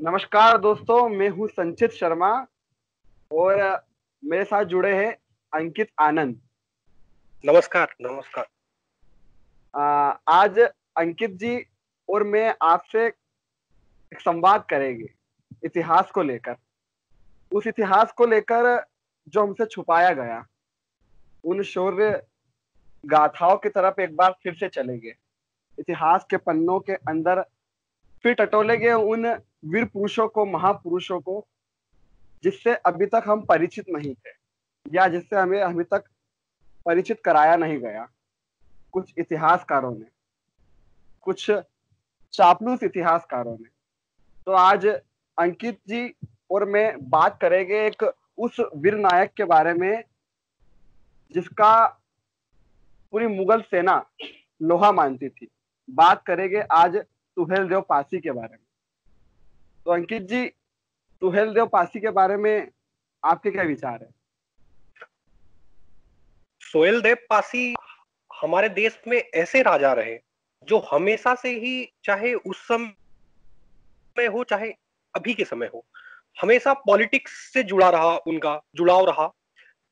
नमस्कार दोस्तों, मैं हूँ संचित शर्मा और मेरे साथ जुड़े हैं अंकित आनंद। नमस्कार, नमस्कार। अ, आज अंकित जी और मैं आपसे एक संवाद करेंगे इतिहास को लेकर। उस इतिहास को लेकर जो हमसे छुपाया गया, उन शौर्य गाथाओं की तरफ एक बार फिर से चलेंगे। इतिहास के पन्नों के अंदर फिर टटोलेंगे उन वीर पुरुषों को, महापुरुषों को, जिससे अभी तक हम परिचित नहीं थे या जिससे हमें अभी तक परिचित कराया नहीं गया। कुछ इतिहासकारों ने, कुछ चापलूस इतिहासकारों ने। तो आज अंकित जी और मैं बात करेंगे एक उस वीर नायक के बारे में जिसका पूरी मुगल सेना लोहा मानती थी। बात करेंगे आज सुहेल देव पासी के बारे में। तो अंकित जी, सुहेल देव पासी के बारे में आपके क्या विचार है? सोहेलदेव पासी हमारे देश में ऐसे राजा रहे जो हमेशा से ही, चाहे उस समय हो चाहे अभी के समय हो, हमेशा पॉलिटिक्स से जुड़ा रहा, उनका जुड़ाव रहा।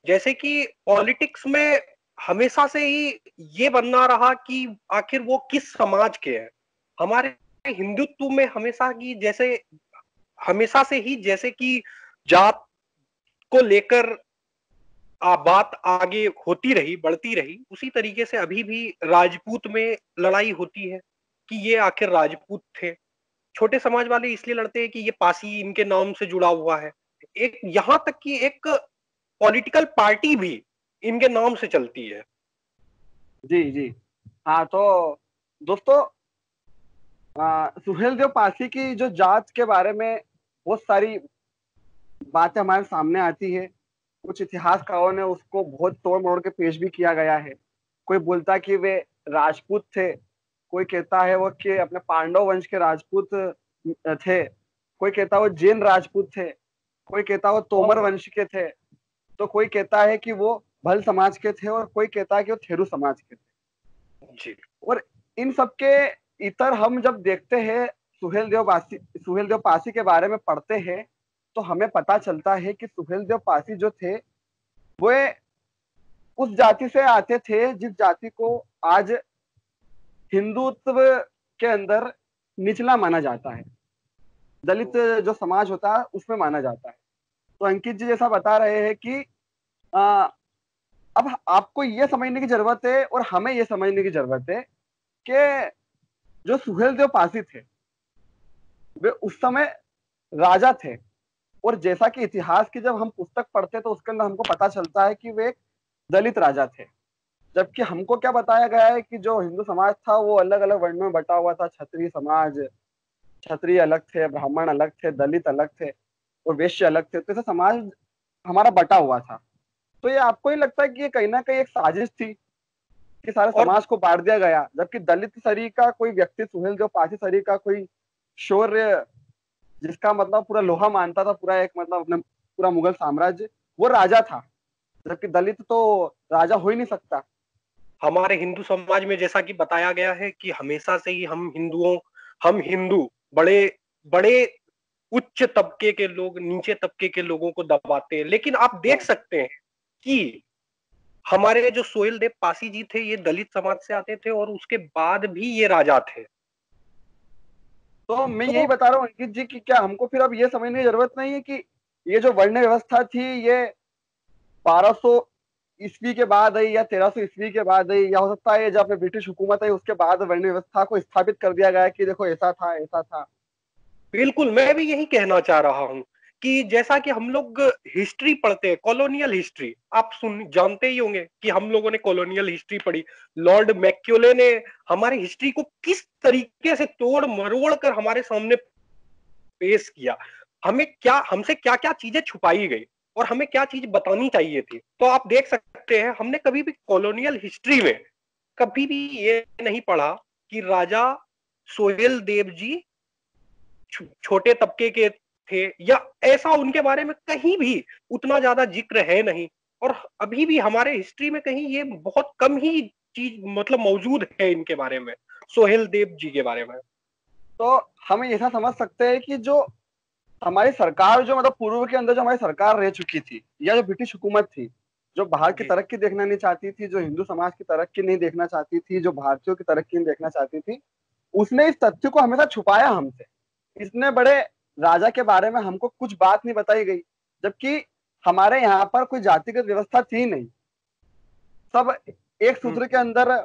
जैसे कि पॉलिटिक्स में हमेशा से ही ये बनना रहा कि आखिर वो किस समाज के हैं। हमारे हिंदुत्व में हमेशा से ही जैसे कि जात को लेकर बात आगे होती रही, बढ़ती रही, उसी तरीके से अभी भी राजपूत में लड़ाई होती है कि ये आखिर राजपूत थे। छोटे समाज वाले इसलिए लड़ते हैं कि ये पासी इनके नाम से जुड़ा हुआ है। एक यहां तक कि एक पॉलिटिकल पार्टी भी इनके नाम से चलती है। जी जी। हाँ, तो दोस्तों, सुहेल देव पासी की जो जात के बारे में बहुत सारी बातें हमारे सामने आती है। कुछ इतिहासकारों ने उसको बहुत तोड़ मरोड़ के पेश भी किया गया है। कोई बोलता है कि वे राजपूत थे, कोई कहता है वो कि अपने पांडव वंश के राजपूत थे, कोई कहता है वो जैन राजपूत थे, कोई कहता है वो तोमर और वंश के थे, तो कोई कहता है कि वो भल समाज के थे और कोई कहता है कि वो थेरू समाज के थे। जी, और इन सबके इतर हम जब देखते हैं, सुहेल देव पासी के बारे में पढ़ते हैं, तो हमें पता चलता है कि सुहेल देव पासी जो थे, वो उस जाति से आते थे जिस जाति को आज हिंदुत्व के अंदर निचला माना जाता है। दलित जो समाज होता है उसमें माना जाता है। तो अंकित जी जैसा बता रहे हैं कि आ, अब आपको ये समझने की जरूरत है और हमें ये समझने की जरूरत है कि जो सुहेल देव पासी थे, वे उस समय राजा थे। और जैसा कि इतिहास की जब हम पुस्तक पढ़ते तो उसके अंदर हमको पता चलता है कि वे एक दलित राजा थे। जबकि हमको क्या बताया गया है कि जो हिंदू समाज था वो अलग अलग वर्णों में बटा हुआ था। क्षत्रिय समाज, क्षत्रिय अलग थे, ब्राह्मण अलग थे, दलित अलग थे और वैश्य अलग थे। तो ऐसा समाज हमारा बटा हुआ था। तो ये आपको ही लगता है कि ये कहीं ना कहीं एक साजिश थी कि सारे और समाज को बांट दिया गया, जबकि दलित शरीर का कोई व्यक्ति, सुहेल जो पासी शरीर का कोई शौर्य, जिसका मतलब पूरा लोहा मानता था, पूरा एक मतलब अपने पूरा मुगल साम्राज्य, वो राजा था। जबकि दलित तो राजा हो ही नहीं सकता। हमारे हिंदू समाज में जैसा कि बताया गया है कि हमेशा से ही हम हिंदू बड़े बड़े उच्च तबके के लोग नीचे तबके के लोगों को दबाते हैं। लेकिन आप देख हाँ, सकते हैं कि हमारे जो सोहेल देव पासी जी थे, ये दलित समाज से आते थे और उसके बाद भी ये राजा थे। तो मैं यही तो बता रहा हूँ अंकित जी की क्या हमको फिर अब ये समझने की जरूरत नहीं है कि ये जो वर्ण व्यवस्था थी, ये 1200 ईस्वी के बाद आई या 1300 ईस्वी के बाद आई, या हो सकता है जब ब्रिटिश हुकूमत आई उसके बाद वर्ण व्यवस्था को स्थापित कर दिया गया कि देखो ऐसा था, ऐसा था। बिल्कुल, मैं भी यही कहना चाह रहा हूं कि जैसा कि हम लोग हिस्ट्री पढ़ते हैं, कॉलोनियल हिस्ट्री, आप सुन जानते ही होंगे कि हम लोगों ने कॉलोनियल हिस्ट्री पढ़ी। लॉर्ड मैक्यूले ने हमारे हिस्ट्री को किस तरीके से तोड़ मरोड़ कर हमारे सामने पेश किया। हमसे क्या क्या चीजें छुपाई गई और हमें क्या चीज बतानी चाहिए थी। तो आप देख सकते हैं, हमने कभी भी कॉलोनियल हिस्ट्री में कभी भी ये नहीं पढ़ा कि राजा सोहेल देव जी छोटे तबके के थे, या ऐसा उनके बारे में कहीं भी उतना ज्यादा जिक्र है नहीं। और अभी भी हमारे हिस्ट्री में कहीं ये बहुत कम ही चीज मतलब मौजूद है इनके बारे में, सोहेल देव जी के बारे में। तो हम ऐसा समझ सकते हैं कि जो हमारी सरकार जो मतलब पूर्व के अंदर जो हमारी सरकार रह चुकी थी, या जो ब्रिटिश हुकूमत थी, जो बाहर की जी तरक्की देखना नहीं चाहती थी, जो हिंदू समाज की तरक्की नहीं देखना चाहती थी, जो भारतीयों की तरक्की नहीं देखना चाहती थी, उसने इस तथ्य को हमेशा छुपाया हमसे। इतने बड़े राजा के बारे में हमको कुछ बात नहीं बताई गई, जबकि हमारे यहाँ पर कोई जातिगत व्यवस्था थी नहीं। सब एक हम्म सूत्र के अंदर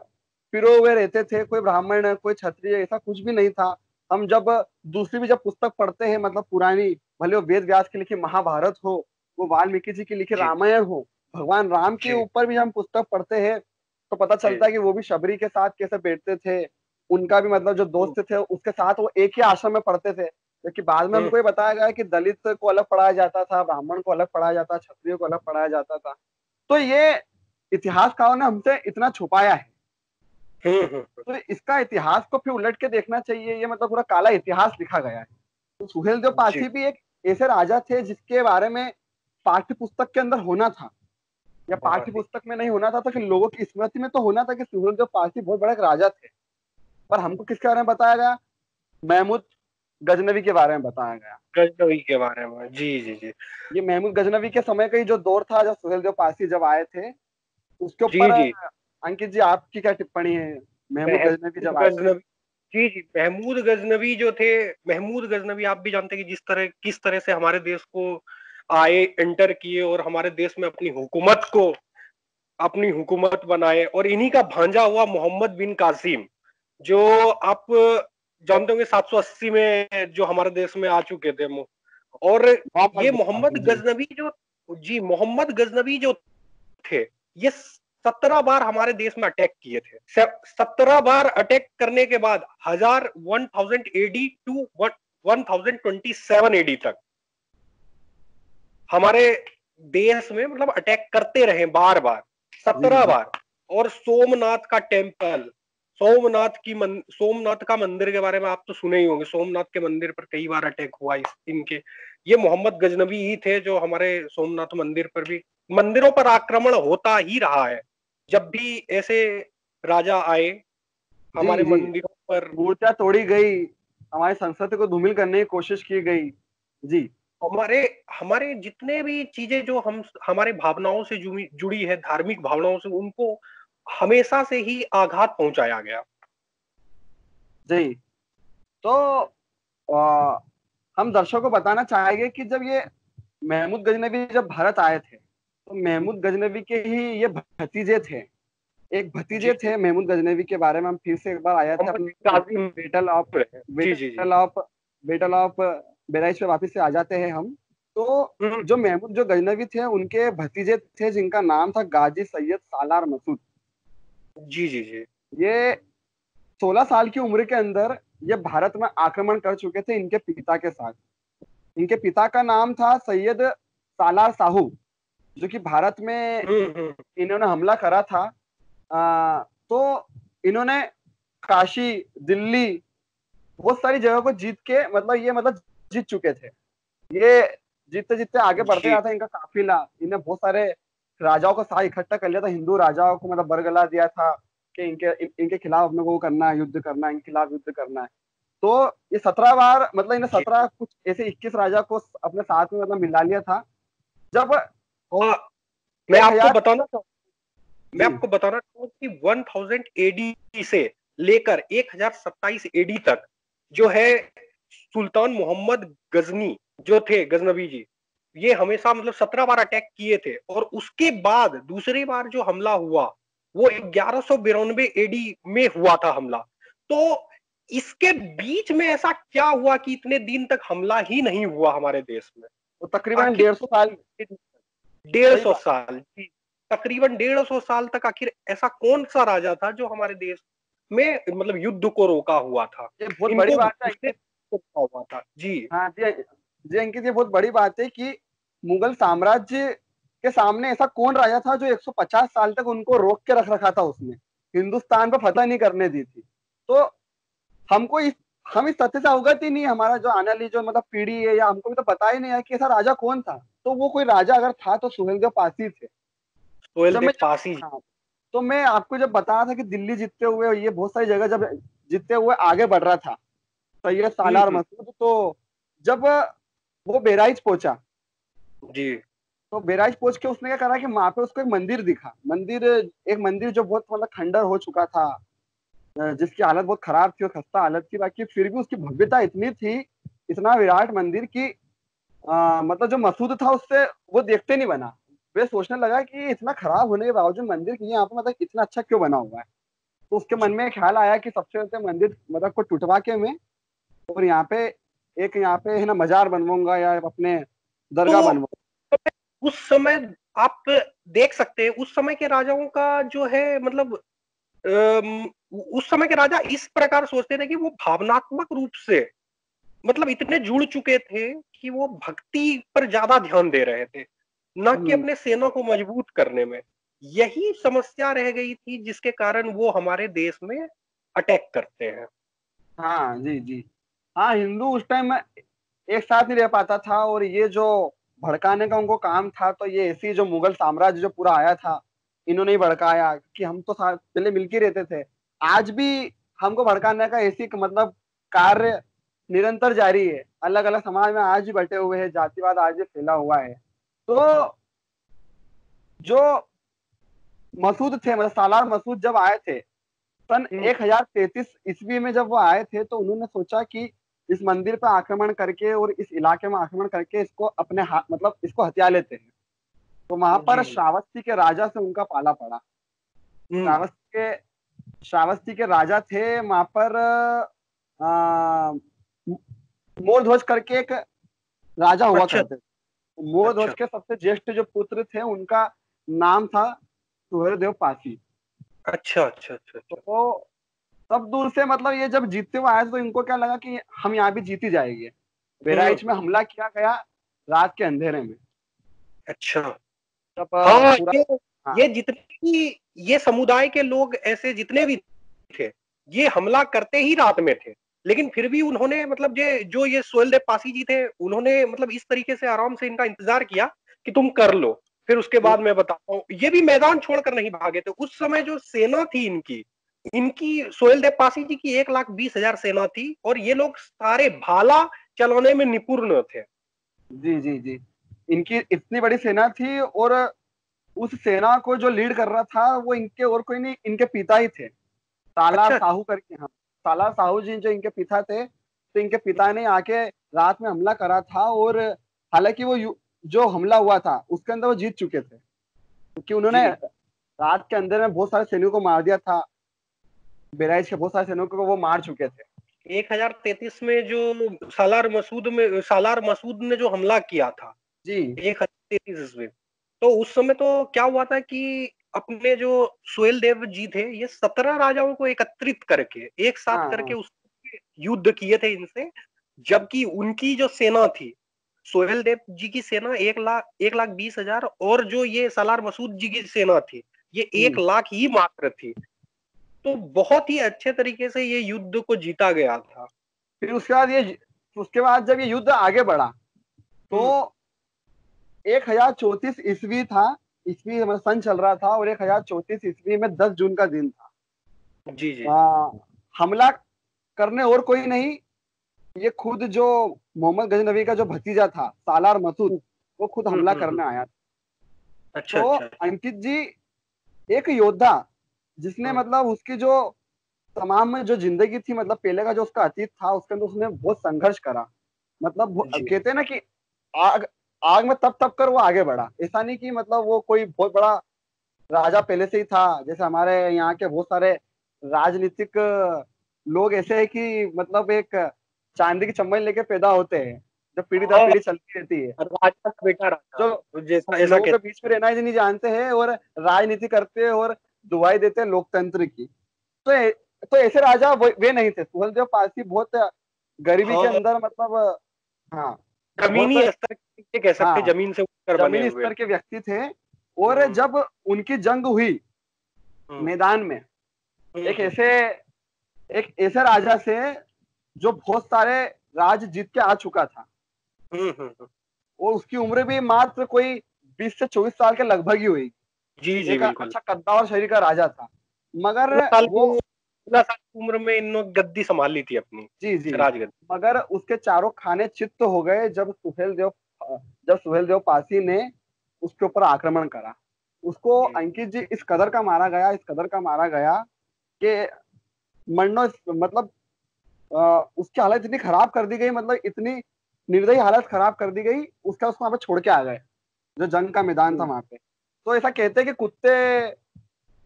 पिरो हुए रहते थे, कोई ब्राह्मण कोई क्षत्रिय ऐसा कुछ भी नहीं था। हम जब दूसरी भी जब पुस्तक पढ़ते हैं, मतलब पुरानी, भले वो वेद व्यास की लिखी महाभारत हो, वो वाल्मीकि जी की लिखी जी रामायण हो, भगवान राम के जी ऊपर भी हम पुस्तक पढ़ते हैं, तो पता चलता जी है कि वो भी शबरी के साथ कैसे बैठते थे। उनका भी मतलब जो हम्म दोस्त थे उसके साथ वो एक ही आश्रम में पढ़ते थे। क्योंकि बाद में हम्म हमको ये बताया गया कि दलित को अलग पढ़ाया जाता था, ब्राह्मण को अलग पढ़ाया जाता, क्षत्रिय को अलग पढ़ाया जाता था। तो ये इतिहासकारों ने हमसे इतना छुपाया है। हम्म। तो इसका इतिहास को फिर उलट के देखना चाहिए, ये मतलब पूरा काला इतिहास लिखा गया है। तो सुहेलदेव जी पासी भी एक ऐसे राजा थे जिसके बारे में पाठ्य पुस्तक के अंदर होना था, या हाँ पाठ्य जी पुस्तक में नहीं होना था तो फिर लोगों की स्मृति में तो होना था कि सुहेलदेव पासी बहुत बड़े एक राजा थे। पर हमको किसके बारे में बताया गया? महमूद गजनवी के बारे में बताया गया। गजनवी के बारे में। जी जी जी ये महमूद गजनवी के समय का ही जो दौर था, जब सुहेलदेव पासी जब आए थे, उसके जी ऊपर जी। अंकित जी आपकी क्या टिप्पणी है? महमूद गजनवी महमूद जब आए थे। गजनवी। जी जी, महमूद गजनवी जो थे, महमूद गजनवी आप भी जानते हैं कि जिस तरह किस तरह से हमारे देश को आए, एंटर किए और हमारे देश में अपनी हुकूमत बनाए, और इन्हीं का भांजा हुआ मोहम्मद बिन कासिम, जो आप जानते होंगे 780 में जो हमारे देश में आ चुके थे। और मोहम्मद ये बिन मोहम्मद कासिम जी। गजनवी जो, जी मोहम्मद गजनवी जो थे, ये 17 बार हमारे देश में अटैक किए थे। 17 बार अटैक करने के बाद 1000 टू 1027 एडी तक हमारे देश में मतलब अटैक करते रहे बार बार, जी सत्रह जी। बार और सोमनाथ का टेम्पल, सोमनाथ का मंदिर के बारे में आप तो सुने ही होंगे। सोमनाथ के मंदिर पर कई बार अटैक हुआ इनके। ये मोहम्मद गजनवी ही थे जो हमारे सोमनाथ मंदिर पर भी, मंदिरों पर आक्रमण होता ही रहा है। जब भी ऐसे राजा आए जी हमारे जी। मंदिरों पर, मूर्तियां तोड़ी गई, हमारी संस्कृति को धूमिल करने की कोशिश की गई। जी। हमारे हमारे जितने भी चीजें जो हम हमारे भावनाओं से जुड़ी जुड़ी है, धार्मिक भावनाओं से, उनको हमेशा से ही आघात पहुंचाया गया। जी। तो आ, हम दर्शकों को बताना चाहेंगे कि जब ये महमूद गजनवी जब भारत आए थे, तो महमूद गजनवी के ही ये भतीजे थे। एक जी भतीजे जी, थे महमूद गजनवी के बारे में हम फिर से एक बार आए थे मोहम्मद अपने काजिम बेटल ऑफ है। जी जी जी। बेटल ऑफ बेटल ऑफ बेराइच पे वापस से आ जाते हैं हम। तो हम्म, जो महमूद जो गजनवी थे उनके भतीजे थे जिनका नाम था गाजी सैयद सालार मसूद। जी जी जी ये 16 साल की उम्र के अंदर ये भारत में आक्रमण कर चुके थे इनके पिता के साथ। इनके पिता का नाम था सैयद सालार साहू, जो कि भारत में हम्म। इन्होंने हमला करा था। तो इन्होंने काशी, दिल्ली, बहुत सारी जगह को जीत के मतलब ये मतलब जीत चुके थे। ये जीतते जीतते आगे बढ़ते जी रहा था इनका काफिला। इन्हें बहुत सारे राजाओं को साथ इकट्ठा कर लिया था, हिंदू राजाओं को मतलब बरगला दिया था कि इनके खिलाफ अपने को वो करना है, युद्ध करना है, इनके खिलाफ युद्ध करना है। तो ये 17 बार मतलब इन्हें जी। 17 कुछ ऐसे 21 राजा को अपने साथ में मतलब मिला लिया था। जब और मैं एक आपको हजार बताना चाहूँ मैं जी आपको बताना चाहूँ कि 1000 एडी से लेकर 1027 एडी तक जो है, सुल्तान मोहम्मद गजनी जो थे, गजनवी जी, ये हमेशा मतलब 17 बार अटैक किए थे। और उसके बाद दूसरी बार जो हमला हुआ वो 1192 एडी में हुआ था हमला। तो इसके बीच में ऐसा क्या हुआ कि इतने दिन तक हमला ही नहीं हुआ हमारे देश में? तो तकरीबन आखिर 150 साल। डेढ़ सही सौ बात। साल जी, तकरीबन 150 साल तक आखिर ऐसा कौन सा राजा था जो हमारे देश में मतलब युद्ध को रोका हुआ था, ये बहुत बड़ी इनको बात है घुसने अंकित। को रोका हुआ था? जी हाँ जी। जी अंकित, ये बहुत बड़ी बात है कि मुगल साम्राज्य के सामने ऐसा कौन राजा था जो 150 साल तक उनको रोक के रख रखा था, उसने हिंदुस्तान पर फतह नहीं करने दी थी। तो हमको इस हम इस तथ्य से अवगत ही नहीं है, हमारा जो आने वाली जो मतलब पीढ़ी है, या हमको भी तो पता ही नहीं है कि ऐसा राजा कौन था। तो वो कोई राजा अगर था तो सुहेलदेव पासी थे। सोहेल जब देव मैं जब पासी जी। हाँ, तो मैं आपको जब बताया था कि दिल्ली जीतते हुए ये बहुत सारी जगह जब जीतते हुए आगे बढ़ रहा था सैयद सालार हम्म। मसूद, तो जब वो बहराइच पहुंचा। जी। तो बहराइच पहुंच के उसने क्या करा कि वहां पे उसको एक मंदिर दिखा, एक मंदिर जो बहुत मतलब खंडर हो चुका था, जिसकी हालत बहुत खराब थी और खस्ता हालत थी, बाकी फिर भी उसकी भव्यता इतनी थी, इतना विराट मंदिर की मतलब जो मसूद था उससे वो देखते नहीं बना। वे सोचने लगा कि ये इतना खराब होने के बावजूद मंदिर की यहाँ पे मतलब इतना अच्छा क्यों बना हुआ है। तो उसके मन में ख्याल आया कि सबसे पहले मंदिर मतलब को टुटवा के मैं और यहाँ पे यहाँ पे है ना मजार बनवाऊंगा या अपने दरगाह तो बनवाऊंगा। उस समय आप देख सकते हैं उस समय के राजाओं का जो है मतलब उस समय के राजा इस प्रकार सोचते थे कि वो भावनात्मक रूप से मतलब इतने जुड़ चुके थे कि वो भक्ति पर ज्यादा ध्यान दे रहे थे, न कि हम्म, अपने सेना को मजबूत करने में। यही समस्या रह गई थी जिसके कारण वो हमारे देश में अटैक करते हैं। हाँ जी जी। हाँ, हिंदू उस टाइम एक साथ नहीं रह पाता था, और ये जो भड़काने का उनको काम था, तो ये ऐसी जो मुगल साम्राज्य जो पूरा आया था, इन्होंने ही भड़काया कि हम तो साथ पहले मिलके रहते थे। आज भी हमको भड़काने का ऐसी मतलब कार्य निरंतर जारी है, अलग अलग समाज में आज भी बटे हुए हैं, जातिवाद आज भी फैला हुआ है। तो जो मसूद थे मतलब सालार मसूद जब आए थे सन हम्म, 1033 ईस्वी में, जब वो आए थे तो उन्होंने सोचा कि इस मंदिर पर आक्रमण करके और इस इलाके में आक्रमण करके इसको अपने हाथ मतलब इसको हथिया लेते हैं। तो वहां पर जी जी। श्रावस्ती के राजा से उनका पाला पड़ा। हम्म। श्रावस्ती के श्रावस्ती के राजा थे वहां पर, मोरध्वज करके एक राजा हुआ अच्छा करते थे। मोरध्वज अच्छा के सबसे ज्येष्ठ जो पुत्र थे उनका नाम था सुहेलदेव पासी। अच्छा अच्छा अच्छा अच्छा। तो तब दूर से मतलब ये जब जीतते हुए आए थे तो इनको क्या लगा कि हम यहाँ भी जीती जाएंगे। बहराइच में हम्म। हमला किया गया रात के अंधेरे में। अच्छा। तब हाँ, पूरा। हाँ ये जितने भी ये समुदाय के लोग ऐसे जितने भी थे, ये हमला करते ही रात में थे। लेकिन फिर भी उन्होंने मतलब जो ये सोहेलदेव पासी जी थे, उन्होंने मतलब इस तरीके से आराम से इनका इंतजार किया कि तुम कर लो, फिर उसके बाद मैं बताता हूँ। ये भी मैदान छोड़कर नहीं भागे थे। उस समय जो सेना थी इनकी इनकी सोहेलदेव पासी जी की 1,20,000 सेना थी, और ये लोग सारे भाला चलाने में निपुण थे। जी जी जी। इनकी इतनी बड़ी सेना थी, और उस सेना को जो लीड कर रहा था वो इनके और कोई नहीं, इनके पिता ही थे, सालार अच्छा। साहू करके। हाँ, सालार साहू जी जो इनके पिता थे, तो इनके पिता ने आके रात में हमला करा था। और हालांकि वो जो हमला हुआ था उसके अंदर वो जीत चुके थे, क्योंकि उन्होंने जी। रात के अंदर में बहुत सारे सैनिकों को मार दिया था। बहराइच के बहुत सारे सैनिकों को वो मार चुके थे। 1033 में जो सालार मसूद ने जो हमला किया था जी। 1033 ईस्वी, तो उस समय तो क्या हुआ था कि अपने जो सुहेल देव जी थे, ये 17 राजाओं को एकत्रित करके एक साथ हाँ करके हाँ। उस युद्ध किए थे इनसे। जबकि उनकी जो सेना थी, सोहेल देव जी की सेना 1,20,000, और जो ये सालार मसूद जी की सेना थी, ये जी। 1 लाख ही मात्र थी। तो बहुत ही अच्छे तरीके से ये युद्ध को जीता गया था। फिर उसके बाद जब ये युद्ध आगे बढ़ा, तो हम्म। 1034 ईस्वी था, ईस्वी मतलब सन चल रहा था, और 1034 ईस्वी में 10 जून का दिन था। जी जी जी। आ, हमला करने और कोई नहीं, ये खुद जो मोहम्मद गजनवी का जो भतीजा था सालार मसूद, वो खुद हमला हम्म। करने आया। अच्छा तो अच्छा अच्छा। अंकित जी एक योद्धा, जिसने हम्म मतलब उसकी जो तमाम जो जिंदगी थी, मतलब पहले का जो उसका अतीत था उसके अंदर उसने बहुत संघर्ष करा। मतलब जी। कहते हैं ना कि आग आग में तप तप कर वो आगे बढ़ा। ऐसा नहीं कि मतलब वो कोई बहुत बड़ा राजा पहले से ही था, जैसे हमारे यहाँ के बहुत सारे राजनीतिक लोग ऐसे हैं कि मतलब एक चांदी की चम्मच लेके पैदा होते हैं, जो पीढ़ी दर हाँ, पीढ़ी चलती रहती है, राजा का बेटा राजा, जो तो जैसा ऐसा लोगों के कहते बीच में रहना ही नहीं जानते हैं और राजनीति करते हैं और दुआई देते हैं लोकतंत्र की। तो तो ऐसे राजा वे नहीं थे। सुहेलदेव पारसी बहुत हैं। गरीबी के हाँ, अंदर मतलब, हाँ, बहुत, जमीनी स्तर के कह सकते हैं, हाँ, जमीन से ऊपर बने जमीनी हुए। स्तर के व्यक्ति थे। और हम्म जब उनकी जंग हुई हम्म मैदान में, हम्म एक हम्म ऐसे एक ऐसे राजा से जो बहुत सारे राज जीत के आ चुका था, हम्म हम्म, हम्म। और उसकी उम्र भी मात्र कोई 20 से 24 साल के लगभग ही हुई। जी जी एक बिल्कुल। अच्छा कद्दावर शरीर का राजा था, मगर 16 साल वो के 16 साल की उम्र में इन्होंने गद्दी संभाल ली थी अपनी, जी जी। राजगद्दी। मगर उसके चारों खाने चित्त हो गए जब सुहेल देव पासी ने उसके ऊपर आक्रमण करा। उसको अंकित जी इस कदर का मारा गया, इस कदर का मारा गया कि मरनो मतलब उसकी हालत इतनी खराब कर दी गई, मतलब इतनी निर्दयी हालत खराब कर दी गई, उसको वहां पे छोड़ के आ गए जो जंग का मैदान था वहां पे। तो ऐसा कहते हैं कि कुत्ते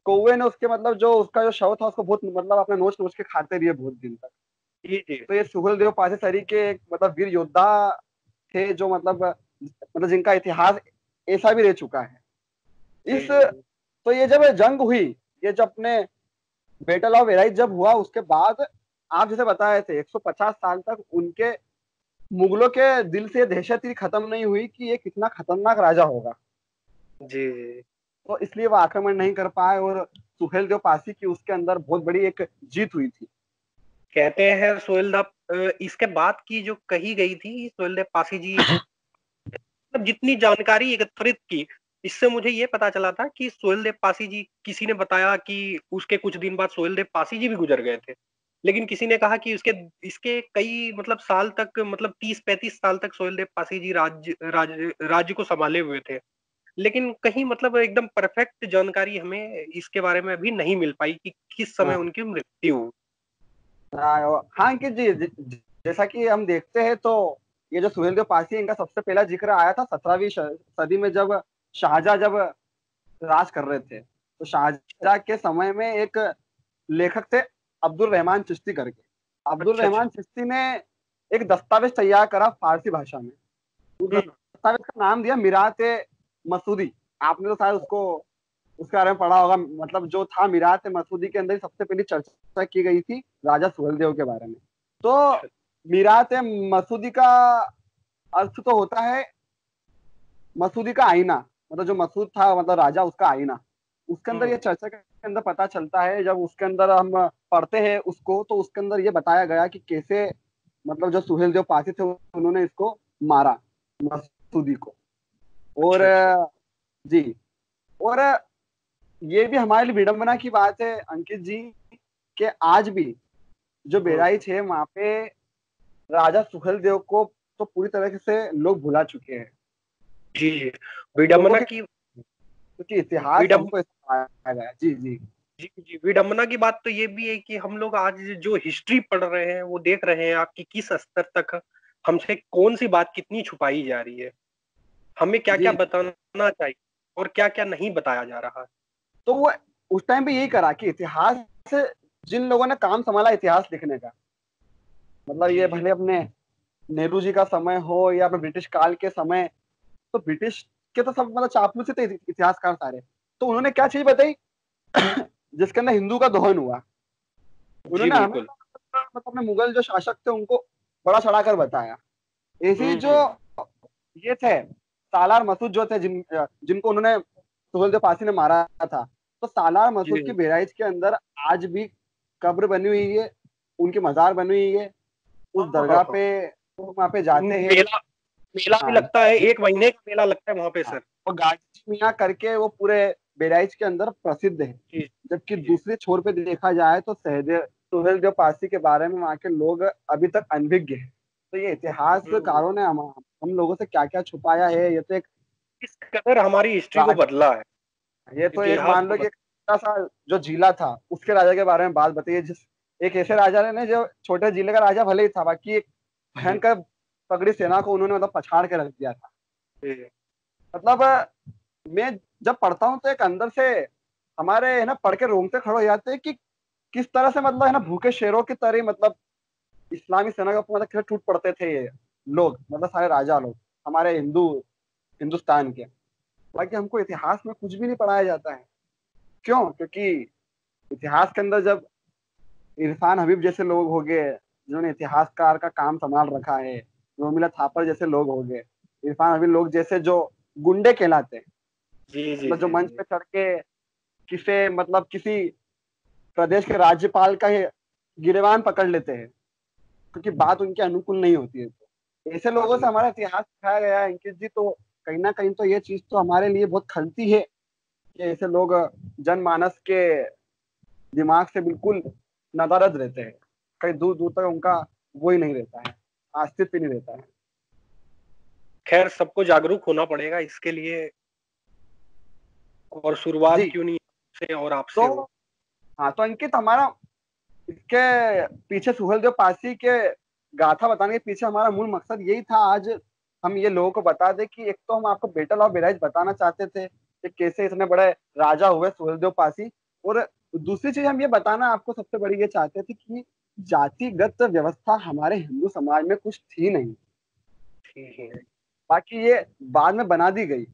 कौवे ने उसके मतलब जो उसका जो शव था उसको बहुत मतलब अपने नोच नोच के खाते रहे बहुत दिन तक। जी जी तो ये सुहेल देव पासीसरी के एक मतलब वीर योद्धा थे जो मतलब जिनका इतिहास ऐसा भी रह चुका है। इस जी तो ये जब जंग हुई, ये जब अपने बैटल ऑफ एराइज जब हुआ उसके बाद आप जैसे बताए थे 150 साल तक उनके मुगलों के दिल से दहशत ही खत्म नहीं हुई कि ये कितना खतरनाक राजा होगा। जी जी। तो इसलिए वो आक्रमण नहीं कर पाए और सुहेल देव पासी की उसके अंदर बहुत बड़ी एक जीत हुई थी। कहते हैं इसके बाद की जो कही गई थी सोहेलदेव पासी जी, मतलब जितनी जानकारी एकत्रित की, इससे मुझे ये पता चला था कि सोहेलदेव पासी जी, किसी ने बताया कि उसके कुछ दिन बाद सोहेलदेव पासी जी भी गुजर गए थे। लेकिन किसी ने कहा कि इसके कई मतलब साल तक, मतलब 30-35 साल तक सोहेलदेव पासी जी राज्य को संभाले हुए थे। लेकिन कहीं मतलब एकदम परफेक्ट जानकारी हमें इसके बारे में अभी नहीं मिल पाई कि किस समय हाँ उनकी मृत्यु हुई। हाँ अंकित जी, जैसा कि हम देखते हैं तो ये जो सुहेल देव पासी इनका सबसे पहला जिक्र आया था 17वीं सदी में जब शाहजहां जब राज कर रहे थे। तो शाहजहां के समय में एक लेखक थे अब्दुल रहमान चिश्ती करके। अब्दुल अच्छा अच्छा। रहमान चिश्ती ने एक दस्तावेज तैयार करा फारसी भाषा में। उस हम्म। दस्तावेज का नाम दिया मीरात मसूदी। आपने तो शायद उसको उसके बारे में पढ़ा होगा। मतलब जो था मीरात मसूदी के अंदर सबसे पहली चर्चा की गई थी राजा सुहेलदेव के बारे में। तो अच्छा। मीरात मसूदी का अर्थ तो होता है मसूदी का आईना, मतलब जो मसूद था मतलब राजा उसका आईना। उसके अंदर ये हम्म। चर्चा के अंदर पता चलता है, जब उसके अंदर हम पढ़ते हैं उसको तो उसके अंदर ये बताया गया कि कैसे मतलब जो सुहेल देव पासी थे उन्होंने इसको मारा मसूदी को। और अच्छा अच्छा। जी, और ये भी हमारे लिए विडंबना की बात है अंकित जी कि आज भी जो बहराइच है वहां पे राजा सुहेल देव को तो पूरी तरह से लोग भुला चुके हैं। जी जी। लोगों विडंबना के की क्योंकि इतिहास विडम हमको ऐसा बताया गया। जी जी जी जी, विडंबना की बात तो ये भी है कि हम लोग आज जो हिस्ट्री पढ़ रहे हैं वो देख रहे हैं आपकी किस स्तर तक हमसे कौन सी बात कितनी छुपाई जा रही है, हमें क्या क्या जी। बताना चाहिए और क्या क्या नहीं बताया जा रहा है। तो वो उस टाइम पे यही करा कि इतिहास से जिन लोगों ने काम संभाला इतिहास लिखने का, मतलब जी ये जी भले अपने नेहरू जी का समय हो या अपने ब्रिटिश काल के समय, तो ब्रिटिश के तो सब मतलब चापलूसी थे इतिहासकार सारे। तो उन्होंने क्या चीज बताई जिसके अंदर हिंदू का दोहन हुआ। जी उन्होंने हमें बिल्कुल। मतलब अपने मुगल जो शासक थे उनको बड़ा चढ़ाकर बताया। ऐसे ही जो हम्म। ये थे सालार मसूद जो थे जिनको उन्होंने सुहेलदेव पासी ने मारा था। तो सालार जी मसूद की जी। बहराइच के अंदर आज भी कब्र बनी हुई है, उनकी मजार बनी हुई है। उस हाँ हाँ दरगाह हाँ। पे लोग वहां पे जाते हैं। मेला मेला भी हाँ लगता है, 1 महीने का मेला लगता है वहां पे हाँ, सर। और गाजी मियाँ करके वो पूरे बहराइच के अंदर प्रसिद्ध है। जी जबकि जी जी। दूसरे छोर पे देखा जाए तो सहदेव सुहेलदेव पासी के बारे में वहाँ के लोग अभी तक अनभिज्ञ हैं। तो ये हम्म। इतिहासकारों ने हम लोगों से क्या क्या छुपाया है, ये तो एक किस कदर हमारी हिस्ट्री को राज बदला है, ये तो एक इतिहास मान को लो कि एक छोटा सा जो जिला था उसके राजा के बारे में बात बताइए, जिस एक ऐसे राजा ने जो छोटे जिले का राजा भले ही था, बाकी एक जी भयंकर तगड़ी सेना को उन्होंने मतलब पछाड़ के रख दिया था। जी मतलब मैं जब पढ़ता हूँ तो एक अंदर से हमारे है ना पढ़ के रोंगटे खड़े हो जाते हैं कि किस तरह से मतलब है ना भूखे शेरों की तरह मतलब इस्लामी सेना के ऊपर मतलब कैसे टूट पड़ते थे ये लोग, मतलब सारे राजा लोग हमारे हिंदुस्तान के। बाकी हमको इतिहास में कुछ भी नहीं पढ़ाया जाता है। क्यों? क्योंकि इतिहास के अंदर जब इरफान हबीब जैसे लोग हो गए जिन्होंने इतिहासकार का काम संभाल रखा है, रोमिला थापर जैसे लोग हो गए, इरफान हबीब लोग जैसे जो गुंडे कहलाते हैं, जी जी मतलब जो जी मंच जी। पे चढ़ के किसी प्रदेश के राज्यपाल का गिरेबान पकड़ लेते हैं क्योंकि बात उनके अनुकूल नहीं होती है। तो ऐसे बात लोगों से नहीं। हमारा इतिहास सिखाया गया है अंकित जी। तो कहीं ना कहीं तो ये चीज तो हमारे लिए बहुत खलती है कि ऐसे लोग जनमानस के दिमाग से बिल्कुल नदारद रहते हैं, कहीं दूर दूर तक उनका वो ही नहीं रहता है, अस्तित्व नहीं रहता है। खैर सबको जागरूक होना पड़ेगा इसके लिए, और शुरुआत जी। क्यों नहीं से और आपसे तो हो। हाँ, तो अंकित, हमारा इसके पीछे सुहेलदेव पासी के गाथा बताने के पीछे हमारा मूल मकसद यही था। आज हम ये लोगों को बता दें कि एक तो हम आपको बैटल ऑफ बहराइच बताना चाहते थे कि कैसे इतने बड़े राजा हुए सुहेलदेव पासी, और दूसरी चीज हम ये बताना आपको सबसे बड़ी ये चाहते थे कि जातिगत व्यवस्था हमारे हिंदू समाज में कुछ थी नहीं, ठीक है। बाकी ये बाद में बना दी गई।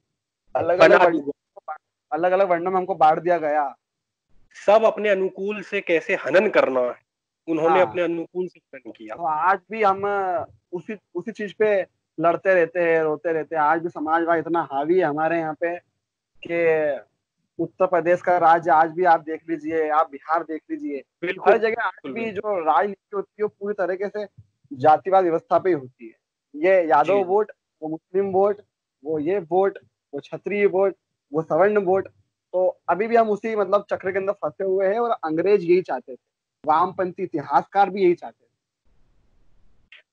अलग अलग बना वर्ण, दी गई। अलग अलग वर्णों में हमको बांट दिया गया। सब अपने अनुकूल से कैसे हनन करना है, उन्होंने हाँ, अपने अनुकूल से हनन किया। तो आज भी हम उसी उसी चीज पे लड़ते रहते हैं, रोते रहते हैं। आज भी समाजवाद इतना हावी है हमारे यहाँ पे कि उत्तर प्रदेश का राज्य आज भी आप देख लीजिए, आप बिहार देख लीजिए, बिल्कुल हर जगह आज बिल्कुल। भी जो राजनीति होती है वो पूरी तरीके से जातिवाद व्यवस्था पे ही होती है। ये यादव जी जी। वोट, वो मुस्लिम वोट, वो ये वोट, वो क्षत्रिय वोट, वो सवर्ण वोट। तो अभी भी हम उसी मतलब चक्र के अंदर फंसे हुए हैं, और अंग्रेज यही चाहते थे, वामपंथी इतिहासकार भी यही चाहते थे।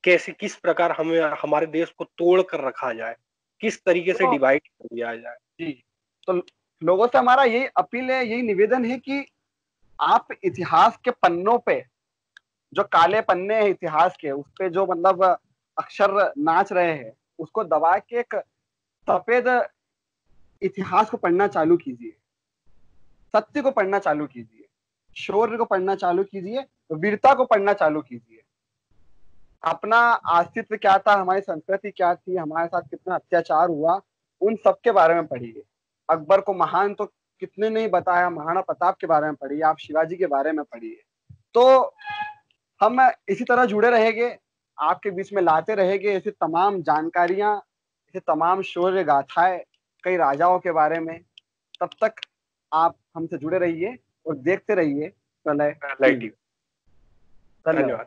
कैसे किस प्रकार हमें हमारे देश को तोड़ कर रखा जाए, किस तरीके से तो डिवाइड कर दिया जाए। जी, तो लोगों से हमारा यही अपील है, यही निवेदन है कि आप इतिहास के पन्नों पे, जो काले पन्ने हैं इतिहास के, उस पे जो मतलब अक्षर नाच रहे हैं, उसको दबा के एक सफेद इतिहास को पढ़ना चालू कीजिए, सत्य को पढ़ना चालू कीजिए, शौर्य को पढ़ना चालू कीजिए, वीरता को पढ़ना चालू कीजिए। अपना अस्तित्व क्या था, हमारी संस्कृति क्या थी, हमारे साथ कितना अत्याचार हुआ, उन सब के बारे में पढ़िए। अकबर को महान तो कितने नहीं बताया, महाराणा प्रताप के बारे में पढ़िए, आप शिवाजी के बारे में पढ़िए। तो हम इसी तरह जुड़े रहेंगे, आपके बीच में लाते रहेंगे ऐसी तमाम जानकारियां, ऐसे तमाम शौर्य गाथाएं कई राजाओं के बारे में। तब तक आप हमसे जुड़े रहिए और देखते रहिए प्रलय लाइट। टीवी। धन्यवाद। धन्यवाद।